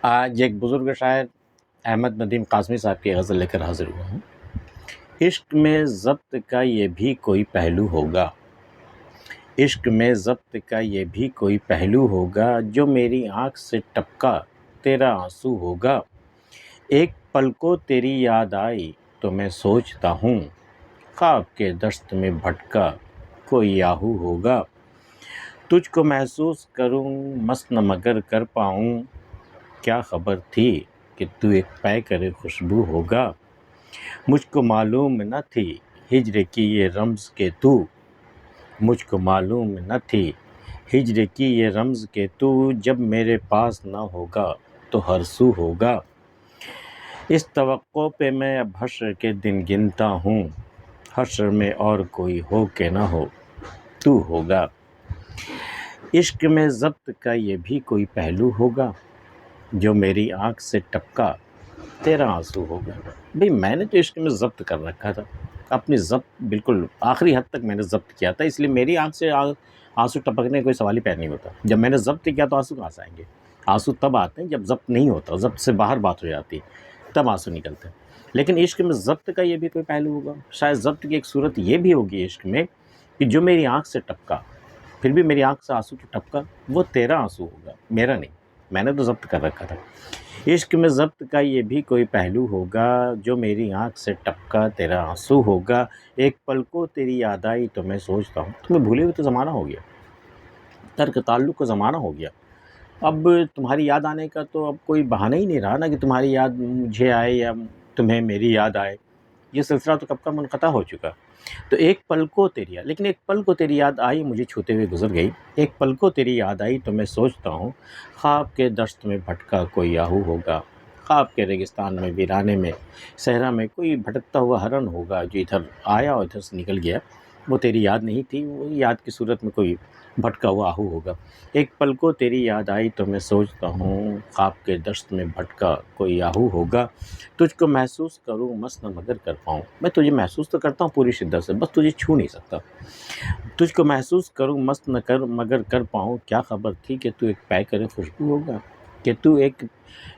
آج ایک بزرگ شاعر احمد ندیم قاسمی صاحب کی غزل لے کر حاضر ہوا ہوں۔ عشق میں ضبط کا یہ بھی کوئی پہلو ہوگا، عشق میں ضبط کا یہ بھی کوئی پہلو ہوگا، جو میری آنکھ سے ٹپکا تیرا آنسو ہوگا۔ ایک پل کو تیری یاد آئی تو میں سوچتا ہوں، خواب کے دشت میں بھٹکا کوئی آہو ہوگا۔ تجھ کو محسوس کروں مست نہ مگر کر پاؤں، کیا خبر تھی کہ تو ایک پیکر خوشبو ہوگا۔ مجھ کو معلوم نہ تھی ہجر کی یہ رمز کہ تو، مجھ کو معلوم نہ تھی ہجر کی یہ رمز کہ تو، جب میرے پاس نہ ہوگا تو ہر سو ہوگا۔ اس توقع پہ میں اب حشر کے دن گنتا ہوں، حشر میں اور کوئی ہو کہ نہ ہو تو ہوگا۔ عشق میں ضبط کا یہ بھی کوئی پہلو ہوگا، جو میری آنکھ سے ٹپکا تیرا آنسو ہوگا۔ بھئی میں نے تو عشق میں ضبط کر رکھا تھا، اپنی ضبط بالکل آخری حد تک میں نے ضبط کیا تھا، اس لیے میری آنکھ سے آنسو ٹپکنے کا کوئی سوال ہی پیدا نہیں ہوتا۔ جب میں نے ضبط کیا تو آنسو کہاں سے آئیں گے؟ آنسو تب آتے ہیں جب ضبط نہیں ہوتا، ضبط سے باہر بات ہو جاتی تب آنسو نکلتے ہیں۔ لیکن عشق میں ضبط کا یہ بھی کوئی پہلو ہوگا، شاید ضبط کی ایک صورت یہ بھی ہوگی عشق میں کہ جو میری آنکھ سے ٹپکا، پھر بھی میری آنکھ سے آنسو تو ٹپکا، وہ تیرا آنسو ہوگا، میرا نہیں، میں نے تو ضبط کر رکھا تھا۔ عشق میں ضبط کا یہ بھی کوئی پہلو ہوگا، جو میری آنکھ سے ٹپکا تیرا آنسو ہوگا۔ ایک پل کو تیری یاد آئی تو میں سوچتا ہوں، تمہیں بھولے ہوئے تو زمانہ ہو گیا، ترک تعلق کا زمانہ ہو گیا، اب تمہاری یاد آنے کا تو اب کوئی بہانہ ہی نہیں رہا نا کہ تمہاری یاد مجھے آئے یا تمہیں میری یاد آئے، یہ سلسلہ تو کب کا منقطع ہو چکا۔ تو ایک پل کو تیری یاد، لیکن ایک پل کو تیری یاد آئی مجھے چھوتے ہوئے گزر گئی، ایک پل کو تیری یاد آئی تو میں سوچتا ہوں، خواب کے دشت میں بھٹکا کوئی آہو ہوگا۔ خواب کے ریگستان میں، ویرانے میں، صحرا میں کوئی بھٹکتا ہوا ہرن ہوگا جو ادھر آیا اور ادھر سے نکل گیا، وہ تیری یاد نہیں تھی، وہ یاد کی صورت میں کوئی بھٹکا ہوا آہو ہوگا۔ ایک پل کو تیری یاد آئی تو میں سوچتا ہوں، خواب کے دشت میں بھٹکا کوئی آہو ہوگا۔ تجھ کو محسوس کروں مست نہ مگر کر پاؤں، میں تجھے محسوس تو کرتا ہوں پوری شدت سے، بس تجھے چھو نہیں سکتا۔ تجھ کو محسوس کروں مست نہ کر مگر کر پاؤں، کیا خبر تھی کہ تو ایک پیکر خوشبو ہوگا، کہ تو ایک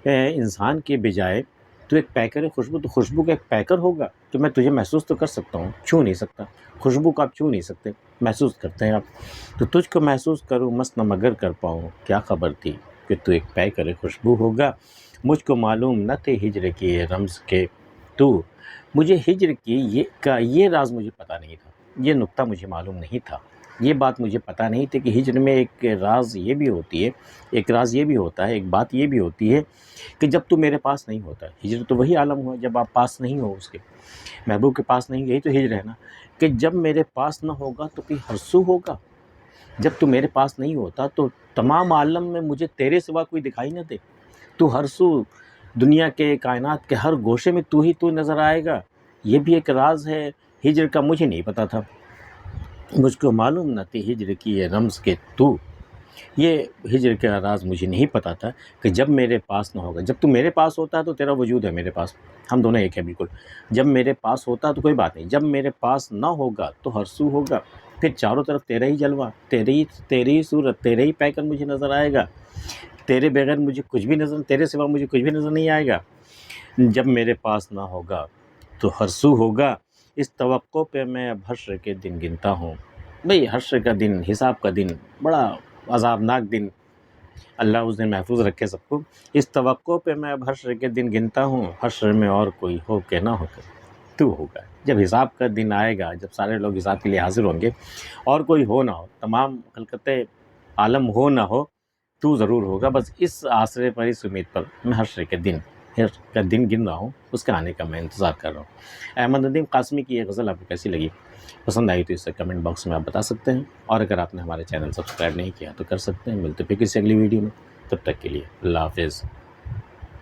انسان کے بجائے تو ایک پیکر خوشبو، تو خوشبو کا ایک پیکر ہوگا، تو میں تجھے محسوس تو کر سکتا ہوں، چھو نہیں سکتا۔ خوشبو کو آپ چھو نہیں سکتے، محسوس کرتے ہیں آپ۔ تو تجھ کو محسوس کروں مست نہ مگر کر پاؤں، کیا خبر تھی کہ تو ایک پیکر خوشبو ہوگا۔ مجھ کو معلوم نہ تھے ہجر کی یہ رمز کہ تو، مجھے ہجر کی یہ راز مجھے پتہ نہیں تھا، یہ نقطہ مجھے معلوم نہیں تھا، یہ بات مجھے پتہ نہیں تھی کہ ہجر میں ایک راز یہ بھی ہوتی ہے، ایک راز یہ بھی ہوتا ہے، ایک بات یہ بھی ہوتی ہے کہ جب تو میرے پاس نہیں ہوتا، ہجر تو وہی عالم ہوا جب آپ پاس نہیں ہو، اس کے محبوب کے پاس نہیں، یہی تو ہجر ہے نا، کہ جب میرے پاس نہ ہوگا تو کوئی ہرسو ہوگا۔ جب تو میرے پاس نہیں ہوتا تو تمام عالم میں مجھے تیرے سوا کوئی دکھائی نہ دے، تو ہر سو دنیا کے، کائنات کے ہر گوشے میں تو ہی تو نظر آئے گا، یہ بھی ایک راز ہے ہجر کا، مجھے نہیں پتا تھا۔ مجھ کو معلوم نہ تھی ہجر کی یہ رمز کہ تو، یہ ہجر کا راز مجھے نہیں پتا تھا کہ جب میرے پاس نہ ہوگا، جب تو میرے پاس ہوتا ہے تو تیرا وجود ہے میرے پاس، ہم دونوں ایک ہیں بالکل، جب میرے پاس ہوتا تو کوئی بات نہیں، جب میرے پاس نہ ہوگا تو ہر سو ہوگا، پھر چاروں طرف تیرا ہی جلوہ، تیری ہی صورت، تیرے ہی پیکر مجھے نظر آئے گا، تیرے بغیر مجھے کچھ بھی نظر، تیرے سوا مجھے کچھ بھی نظر نہیں آئے گا۔ جب میرے پاس نہ ہوگا تو ہر سو ہوگا، اس توقع پہ میں اب حشر کے دن گنتا ہوں۔ بھئی حشر کا دن، حساب کا دن، بڑا عذابناک دن، اللہ اس دن محفوظ رکھے سب کو۔ اس توقع پہ میں اب حشر کے دن گنتا ہوں، حشر میں اور کوئی ہو کہ نہ ہو تو ہوگا۔ جب حساب کا دن آئے گا، جب سارے لوگ حساب کے لیے حاضر ہوں گے، اور کوئی ہو نہ ہو، تمام خلقت عالم ہو نہ ہو، تو ضرور ہوگا۔ بس اس آسرے پر، اس امید پر میں حشر کے دن گن رہا ہوں، اس کے آنے کا میں انتظار کر رہا ہوں۔ احمد ندیم قاسمی کی یہ غزل آپ کو کیسی لگی؟ پسند آئی تو اسے کمنٹ باکس میں آپ بتا سکتے ہیں، اور اگر آپ نے ہمارے چینل سبسکرائب نہیں کیا تو کر سکتے ہیں۔ ملتے پھر کسی اگلی ویڈیو میں، تب تک کے لیے اللہ حافظ۔